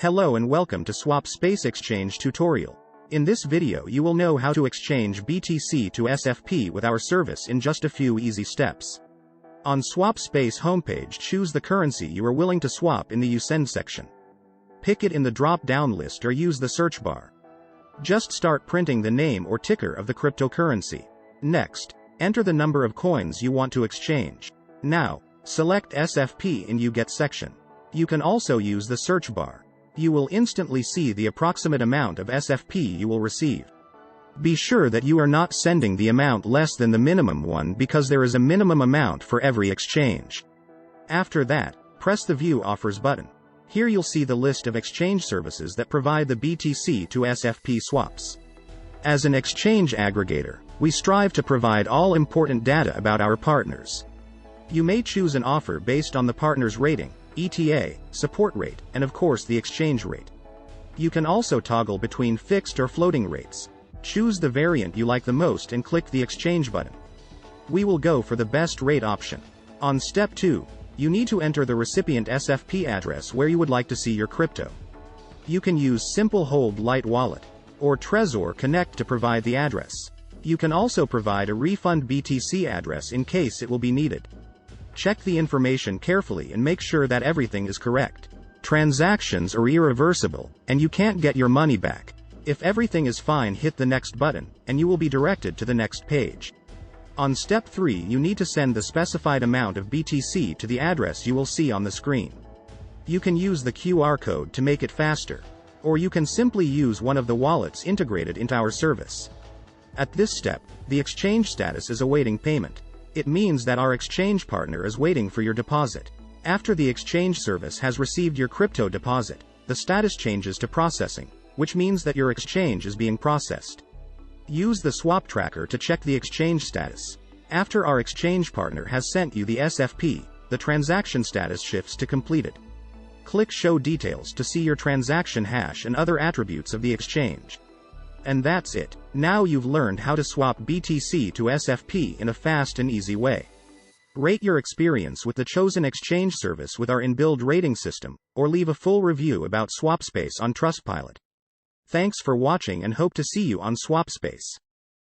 Hello and welcome to SwapSpace exchange tutorial. In this video you will know how to exchange BTC to SFP with our service in just a few easy steps. On SwapSpace homepage, choose the currency you are willing to swap in the You Send section. Pick it in the drop-down list or use the search bar. Just start printing the name or ticker of the cryptocurrency. Next, enter the number of coins you want to exchange. Now, select SFP in You Get section. You can also use the search bar. You will instantly see the approximate amount of SFP you will receive. Be sure that you are not sending the amount less than the minimum one because there is a minimum amount for every exchange. After that, press the View Offers button. Here you'll see the list of exchange services that provide the BTC to SFP swaps. As an exchange aggregator, we strive to provide all important data about our partners. You may choose an offer based on the partner's rating, ETA, support rate, and of course the exchange rate. You can also toggle between fixed or floating rates. Choose the variant you like the most and click the exchange button. We will go for the best rate option. On step 2, you need to enter the recipient SFP address where you would like to see your crypto. You can use Simple Hold Light Wallet or Trezor Connect to provide the address. You can also provide a refund BTC address in case it will be needed. Check the information carefully and make sure that everything is correct. Transactions are irreversible, and you can't get your money back. If everything is fine, hit the next button, and you will be directed to the next page. On step 3, you need to send the specified amount of BTC to the address you will see on the screen. You can use the QR code to make it faster, or you can simply use one of the wallets integrated into our service. At this step, the exchange status is awaiting payment. It means that our exchange partner is waiting for your deposit. After the exchange service has received your crypto deposit, the status changes to processing, which means that your exchange is being processed. Use the swap tracker to check the exchange status. After our exchange partner has sent you the SFP, the transaction status shifts to completed. Click Show Details to see your transaction hash and other attributes of the exchange. And that's it. Now you've learned how to swap BTC to SFP in a fast and easy way. Rate your experience with the chosen exchange service with our inbuilt rating system, or leave a full review about SwapSpace on Trustpilot. Thanks for watching and hope to see you on SwapSpace.